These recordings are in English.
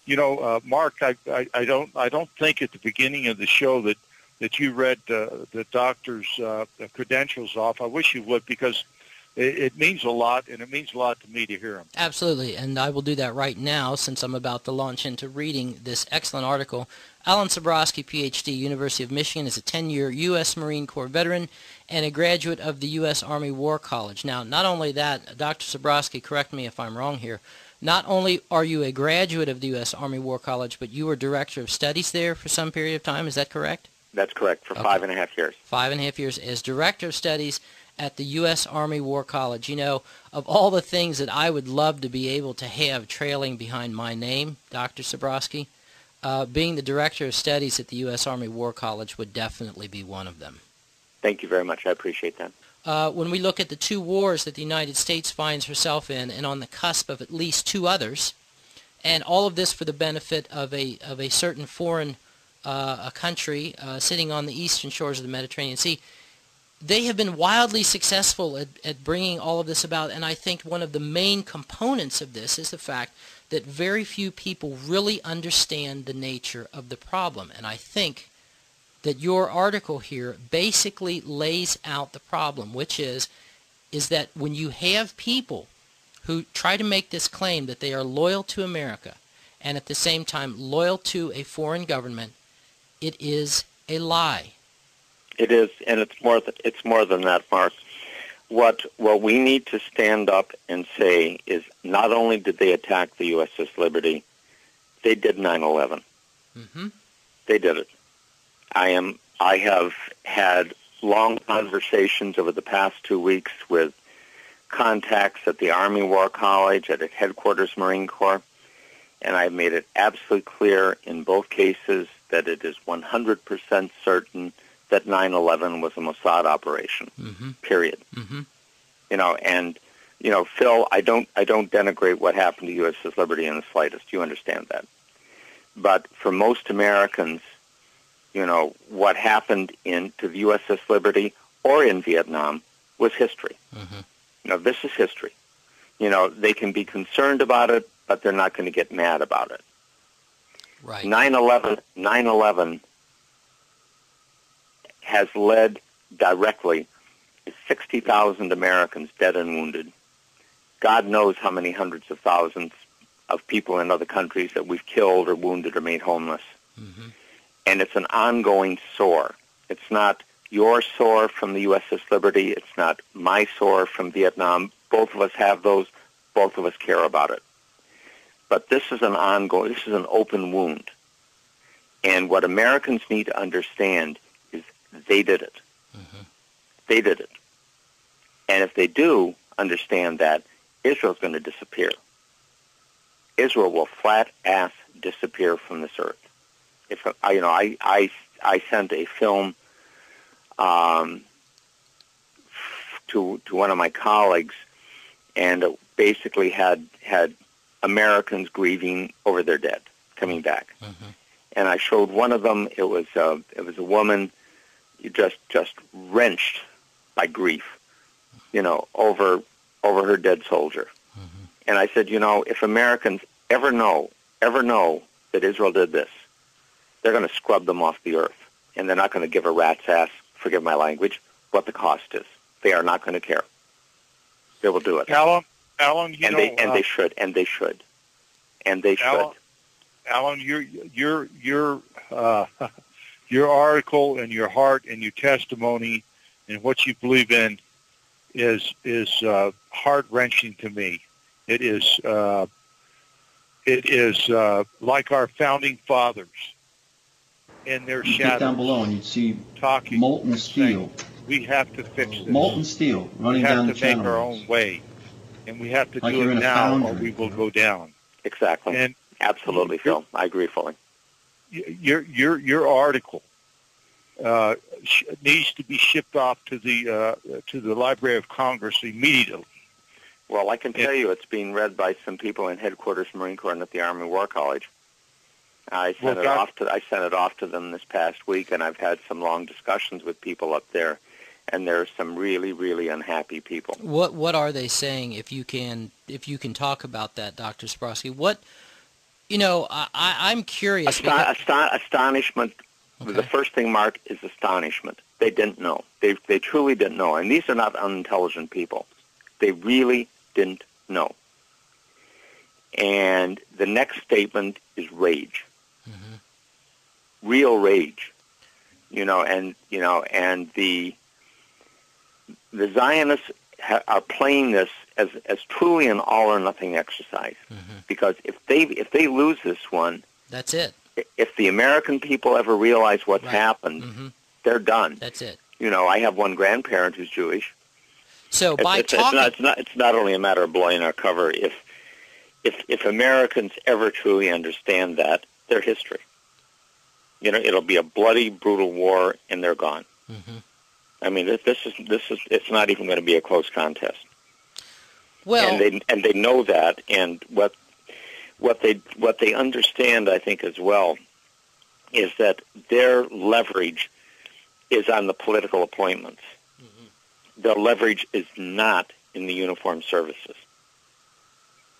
Mark, I don't think at the beginning of the show that you read the doctor's credentials off. I wish you would, because it means a lot, and it means a lot to me to hear them. Absolutely, and I will do that right now since I'm about to launch into reading this excellent article. Alan Sabrosky, Ph.D., University of Michigan, is a 10-year U.S. Marine Corps veteran and a graduate of the U.S. Army War College. Now, not only that, Dr. Sabrosky, correct me if I'm wrong here, not only are you a graduate of the U.S. Army War College, but you were director of studies there for some period of time. Is that correct? That's correct, for 5.5 years. 5.5 years as director of studies at the U.S. Army War College. Of all the things that I would love to be able to have trailing behind my name, Dr. Sabrosky, being the director of studies at the U.S. Army War College would definitely be one of them. Thank you very much. I appreciate that. When we look at the two wars that the United States finds herself in, and on the cusp of at least two others, and all of this for the benefit of a certain foreign a country sitting on the eastern shores of the Mediterranean Sea, they have been wildly successful at bringing all of this about, and I think one of the main components of this is the fact that very few people really understand the nature of the problem. And I think that your article here basically lays out the problem, which is that when you have people who try to make this claim that they are loyal to America and at the same time loyal to a foreign government, it is a lie. It is, and it's more than that, Mark. What we need to stand up and say is not only did they attack the USS Liberty, they did 9/11. Mm-hmm. They did it. I have had long conversations over the past 2 weeks with contacts at the Army War College, at Headquarters Marine Corps, and I've made it absolutely clear in both cases that it is 100% certain that 9/11 was a Mossad operation. Mm-hmm. Period. Mm-hmm. Phil, I don't denigrate what happened to USS Liberty in the slightest. You understand that. But for most Americans, what happened to the USS Liberty or in Vietnam was history. Mm-hmm. This is history. They can be concerned about it, but they're not going to get mad about it. Right. 9/11 has led directly to 60,000 Americans dead and wounded. God knows how many hundreds of thousands of people in other countries that we've killed or wounded or made homeless. Mm-hmm. And it's an ongoing sore. It's not your sore from the USS Liberty. It's not my sore from Vietnam. Both of us have those. Both of us care about it. But this is an open wound. And what Americans need to understand is they did it. Mm-hmm. They did it. And if they do understand that, Israel's going to disappear. Israel will flat-ass disappear from this earth. If I sent a film to one of my colleagues, and it basically had Americans grieving over their dead coming back. Mm-hmm. And I showed one of them. It was a woman just wrenched by grief, over her dead soldier. Mm-hmm. And I said, if Americans ever know that Israel did this, they're going to scrub them off the earth, and they're not going to give a rat's ass, forgive my language, what the cost is. They are not going to care. They will do it. Alan, they should. Alan, your article and your heart and your testimony and what you believe in is heart-wrenching to me. It is like our founding fathers in their shadows. Get down below and you'd see talking, molten steel. We have to fix this. Molten steel running down the channel. We have to make our own way, and we have to like do it now, or foundry, we will go down. Exactly. And absolutely, Phil. I agree fully. Your article needs to be shipped off to the Library of Congress immediately. Well, I can tell you it's being read by some people in Headquarters Marine Corps and at the Army War College. I sent it off to them this past week, and I've had some long discussions with people up there, and there are some really, really unhappy people. What are they saying? If you can talk about that, Dr. Sabrosky, what I'm curious. Astonishment. Okay. The first thing, Mark, is astonishment. They didn't know. They truly didn't know. And these are not unintelligent people. They really didn't know. And the next statement is rage. Mm-hmm. Real rage. And the Zionists are playing this as truly an all or nothing exercise. Mm-hmm. Because if they lose this one, that's it. If the American people ever realize what's happened, mm-hmm. they're done. That's it. I have one grandparent who's Jewish. So it's not only a matter of blowing our cover. If Americans ever truly understand that, their history, it'll be a bloody, brutal war, and they're gone. Mm-hmm. I mean, it's not even going to be a close contest. Well, and they know that, and what they understand, I think, as well, is that their leverage is on the political appointments. Mm-hmm. Their leverage is not in the uniformed services.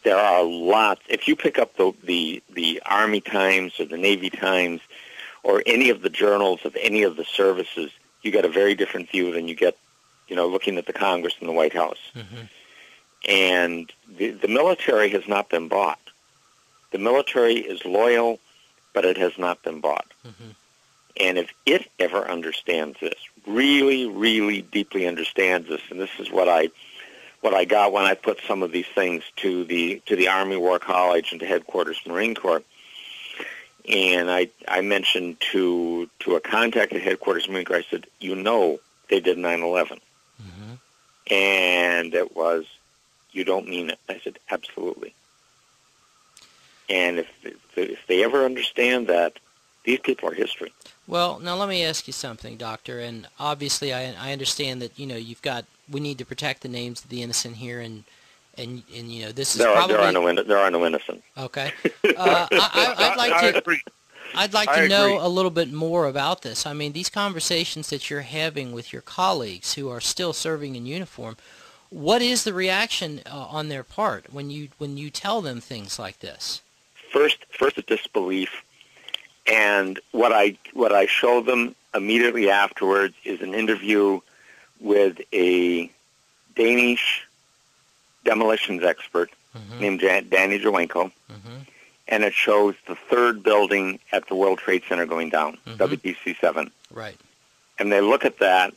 There are lots. If you pick up the Army Times or the Navy Times or any of the journals of any of the services, you get a very different view than you get, looking at the Congress and the White House. Mm-hmm. And the military has not been bought. The military is loyal, but it has not been bought. Mm-hmm. And if it ever understands this, really, really deeply understands this, and this is what I got when I put some of these things to the Army War College and to Headquarters Marine Corps, and I mentioned to a contact at Headquarters Marine Corps, I said, they did 9/11. Mm-hmm. And it was, you don't mean it. I said, absolutely. And if they ever understand that, these people are history. Well, now let me ask you something, Doctor. And obviously, I understand that we need to protect the names of the innocent here, and this is probably there are no innocent. Okay, I'd like to know a little bit more about this. I mean, these conversations that you're having with your colleagues who are still serving in uniform, what is the reaction on their part when you tell them things like this? First, a disbelief, and what I show them immediately afterwards is an interview with a Danish demolitions expert mm-hmm. named Danny Jawenko, mm-hmm. and it shows the third building at the World Trade Center going down, mm-hmm. WTC-7. Right. And they look at that,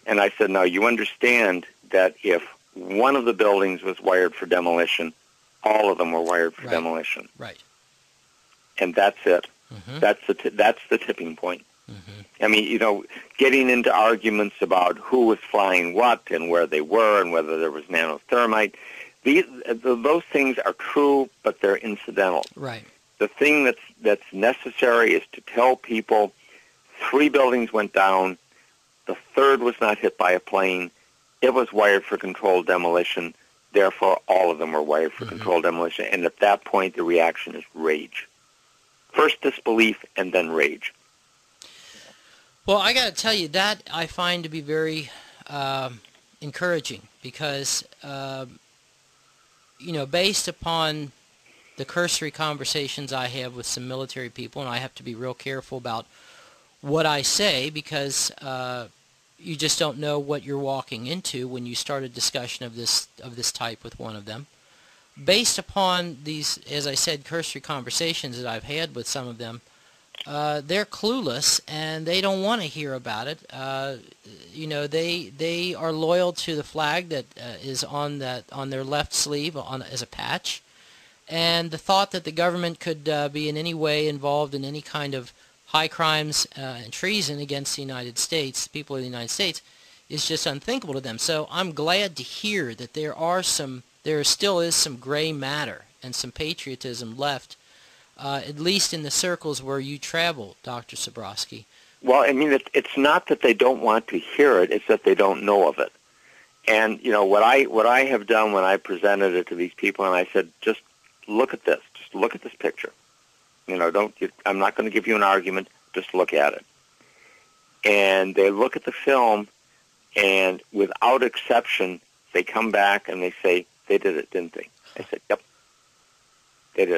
and I said, now you understand that if one of the buildings was wired for demolition, all of them were wired for demolition. Right. And that's it. Mm-hmm. That's the tipping point. Mm-hmm. I mean, getting into arguments about who was flying what and where they were and whether there was nanothermite, those things are true, but they're incidental. Right. The thing that's necessary is to tell people 3 buildings went down, the third was not hit by a plane, it was wired for controlled demolition, therefore all of them were wired for mm-hmm. controlled demolition, and at that point the reaction is rage. First disbelief and then rage. Well, I got to tell you, that I find to be very encouraging because, based upon the cursory conversations I have with some military people, and I have to be real careful about what I say because you just don't know what you're walking into when you start a discussion of this type with one of them. Based upon these, as I said, cursory conversations that I've had with some of them, they're clueless and they don't want to hear about it. They are loyal to the flag that is on their left sleeve as a patch, and the thought that the government could be in any way involved in any kind of high crimes and treason against the United States, the people of the United States, is just unthinkable to them. So I'm glad to hear that there still is some gray matter and some patriotism left, at least in the circles where you travel, Dr. Sabrowski. Well, I mean, it's not that they don't want to hear it; it's that they don't know of it. And what I have done when I presented it to these people, and I said, just look at this. Just look at this picture. I'm not going to give you an argument. Just look at it. And they look at the film, and without exception, they come back and they say, they did it, didn't they? I said, yep, they did.